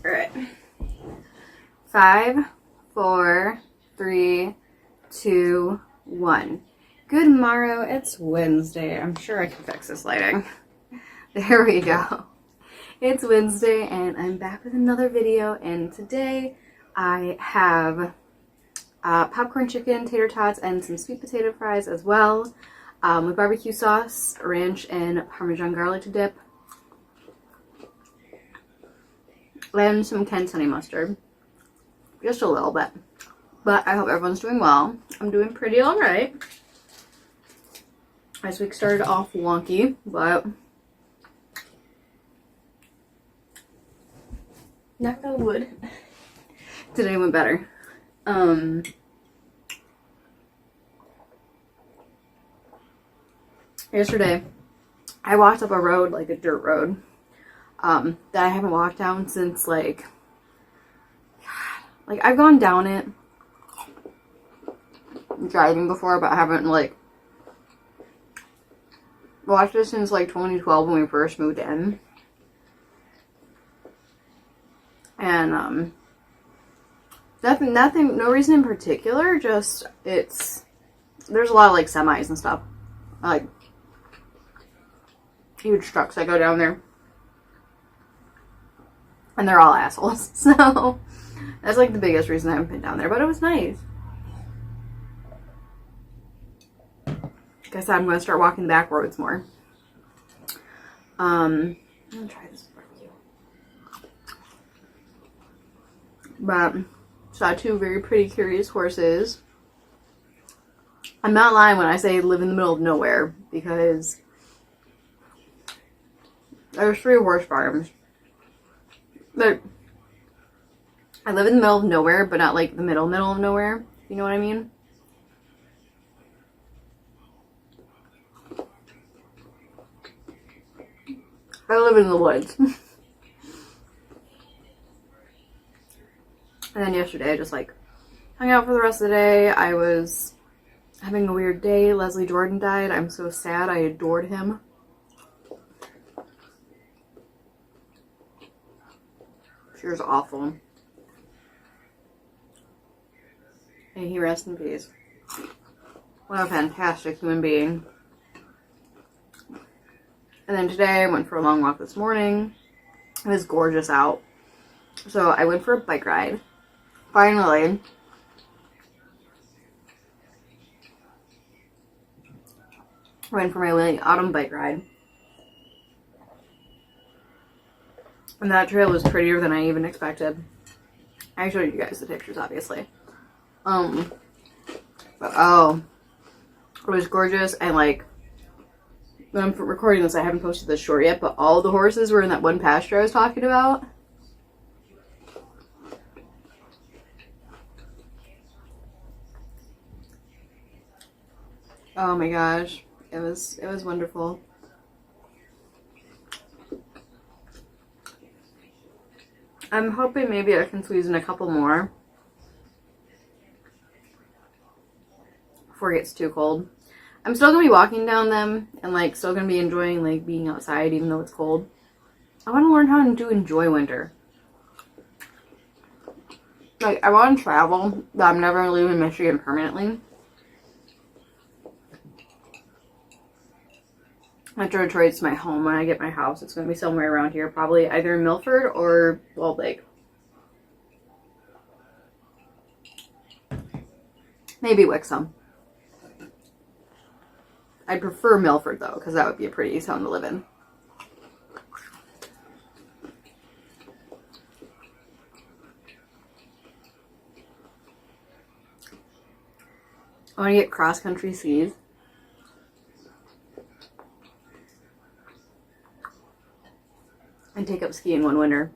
All right. 5, 4, 3, 2, 1. Good morrow. It's Wednesday. I'm sure I can fix this lighting. There we go. It's Wednesday and I'm back with another video, and today I have popcorn chicken, tater tots, and some sweet potato fries as well, with barbecue sauce, ranch, and Parmesan garlic dip, and some Kent's honey mustard. Just a little bit. But I hope everyone's doing well. I'm doing pretty alright. This week started off wonky, but knock on wood, today went better. Yesterday, I walked up a road, like a dirt road, that I haven't walked down since like I've gone down it driving before, but I haven't like watched it since like 2012 when we first moved in. And nothing, no reason in particular, just there's a lot of like semis and stuff, like huge trucks that go down there, and they're all assholes. So that's like the biggest reason I haven't been down there, but it was nice. Like I said, I'm gonna start walking the back roads more. I'm gonna try this barbecue. But saw two very pretty, curious horses. I'm not lying when I say live in the middle of nowhere, because there's 3 horse farms. But I live in the middle of nowhere, but not like the middle of nowhere. You know what I mean? I live in the woods. And then yesterday I just like hung out for the rest of the day. I was having a weird day. Leslie Jordan died. I'm so sad. I adored him. She was awful. May he rest in peace. What a fantastic human being. And then today I went for a long walk this morning. It was gorgeous out. So I went for a bike ride. Finally. I went for my late autumn bike ride. And that trail was prettier than I even expected. I showed you guys the pictures, obviously. But oh, it was gorgeous. And like, when I'm recording this, I haven't posted this short yet, but all the horses were in that one pasture I was talking about. Oh my gosh, it was wonderful. I'm hoping maybe I can squeeze in a couple more before it gets too cold. I'm still gonna be walking down them and like still gonna be enjoying like being outside even though it's cold. I want to learn how to enjoy winter. Like, I want to travel, but I'm never gonna live in Michigan permanently. Metro Detroit's my home. When I get my house, it's going to be somewhere around here. Probably either Milford or Walled Lake. Maybe Wixom. I'd prefer Milford, though, because that would be a pretty town to live in. I want to get cross-country skis. And take up skiing one winter.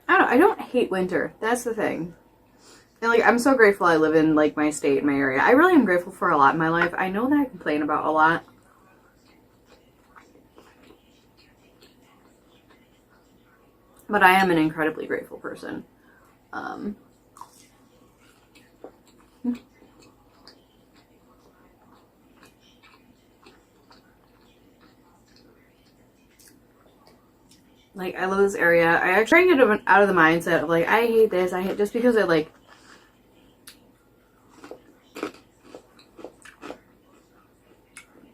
I don't hate winter. That's the thing. And like, I'm so grateful I live in like my state, my area. I really am grateful for a lot in my life. I know that I complain about a lot. But I am an incredibly grateful person. Like, I love this area. I actually try to get out of the mindset of like, I hate this, I hate, just because I like,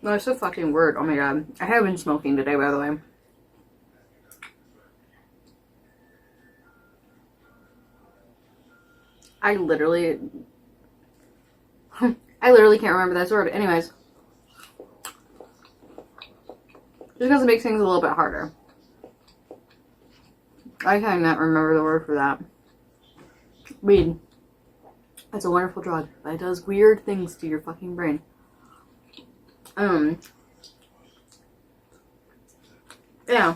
no, it's a fucking word. Oh my god. I have been smoking today, by the way. I literally can't remember that word. Anyways. Just because it makes things a little bit harder. I cannot remember the word for that. Weed. It's a wonderful drug, but it does weird things to your fucking brain. Yeah.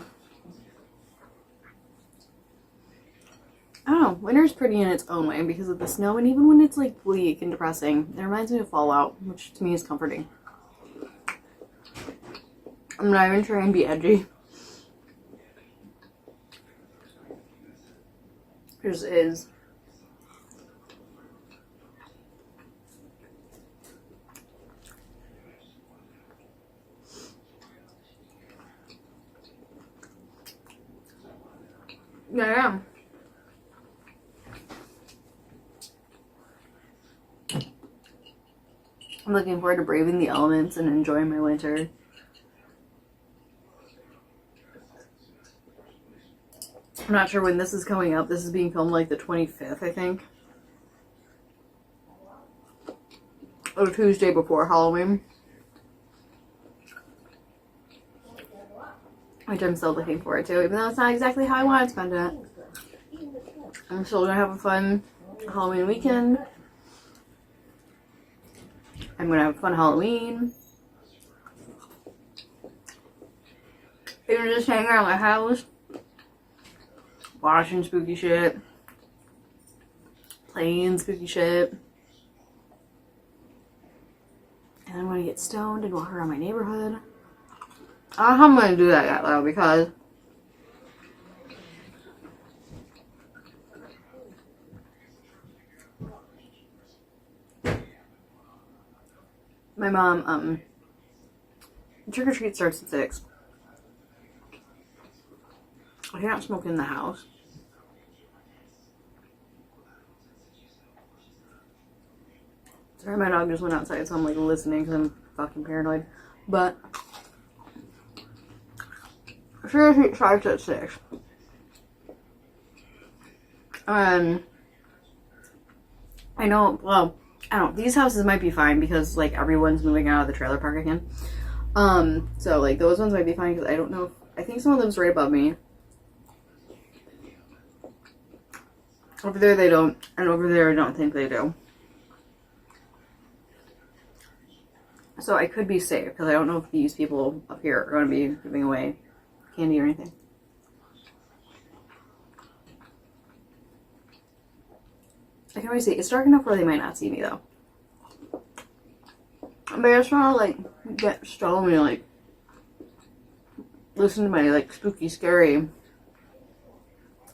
I don't know. Winter's pretty in its own way because of the snow, and even when it's like bleak and depressing, it reminds me of Fallout, which to me is comforting. I'm not even trying to be edgy. It just is. Yeah. I'm looking forward to braving the elements and enjoying my winter. I'm not sure when this is coming up. This is being filmed like the 25th, I think. Or Tuesday before Halloween. Which I'm still looking forward to, even though it's not exactly how I want to spend it. I'm still gonna have a fun Halloween weekend. I'm gonna have a fun Halloween. Even just hanging around my house, watching spooky shit, playing spooky shit. And I'm gonna get stoned and walk around my neighborhood. I don't know how I'm gonna do that yet though, because my mom, trick or treat starts at 6. I can't smoke in the house. Sorry, my dog just went outside, so I'm like listening because I'm fucking paranoid. But trick or treat starts at 6. I know, well, I don't know, these houses might be fine because like everyone's moving out of the trailer park again. So like those ones might be fine because I don't know if, I think someone lives right above me. Over there they don't, and over there I don't think they do. So I could be safe because I don't know if these people up here are going to be giving away candy or anything. I can always see. It's dark enough where they might not see me though. But I just want to like get stoned and like listen to my like spooky, scary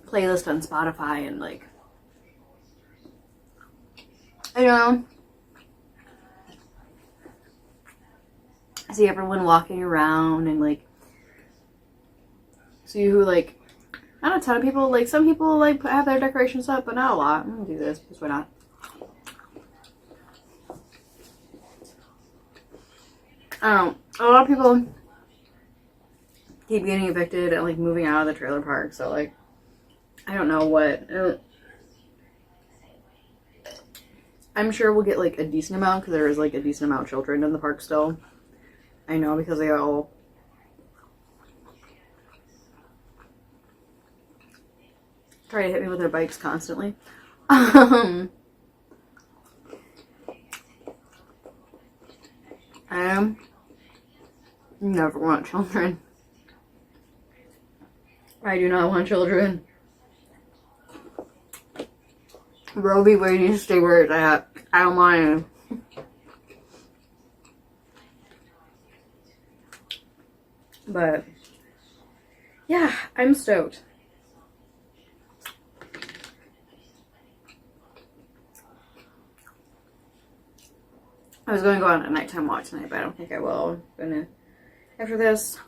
playlist on Spotify and like, you know, see everyone walking around and like see who like, not a ton of people, like some people like have their decorations up, but not a lot. I'm gonna do this because why not? I don't know. A lot of people keep getting evicted and like moving out of the trailer park, so like I don't know what. I'm sure we'll get like a decent amount because there is like a decent amount of children in the park still. I know because they all try to hit me with their bikes constantly. I never want children. I do not want children. Roe v. Wade needs to stay where it's at. I don't mind. But yeah, I'm stoked. I was going to go on a nighttime walk tonight, but I don't think I will. I'm gonna, after this,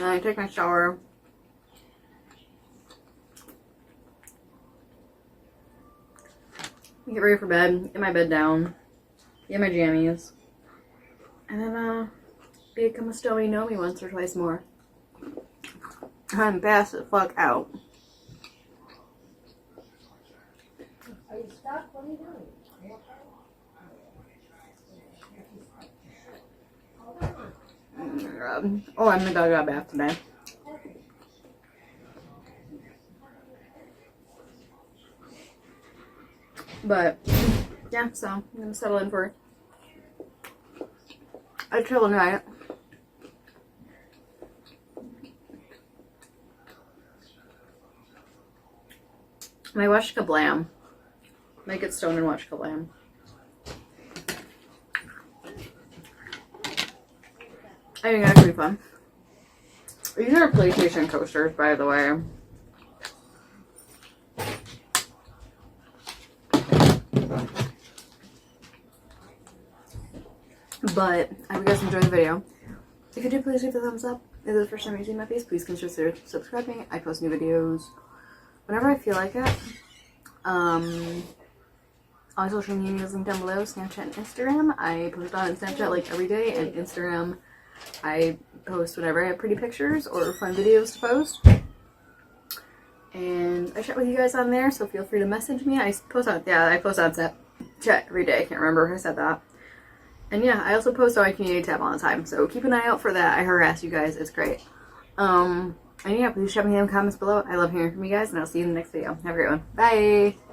I take my shower, get ready for bed, get my bed down, get my jammies, and then become a Stony Know Me once or twice more. I'm passed the fuck out. Are you stuck? What are you doing? Are you okay? Oh, I'm gonna go to a bath today. But yeah, so I'm gonna settle in for a chill night. I watched Kablam. Make it stoned and watch Kablam. I think that's pretty fun. These are PlayStation coasters, by the way. But I hope you guys enjoyed the video. If you did, please leave a thumbs up. If this is the first time you've seen my face, please consider subscribing. I post new videos whenever I feel like it. All my social media is linked down below, Snapchat and Instagram. I post on Snapchat like every day, and Instagram I post whenever I have pretty pictures or fun videos to post. And I chat with you guys on there, so feel free to message me. I post on Snapchat every day. I can't remember if I said that. And yeah, I also post on my community tab all the time, so keep an eye out for that. I harass you guys, it's great. And yeah, please shout me in the comments below. I love hearing from you guys, and I'll see you in the next video. Have a great one. Bye!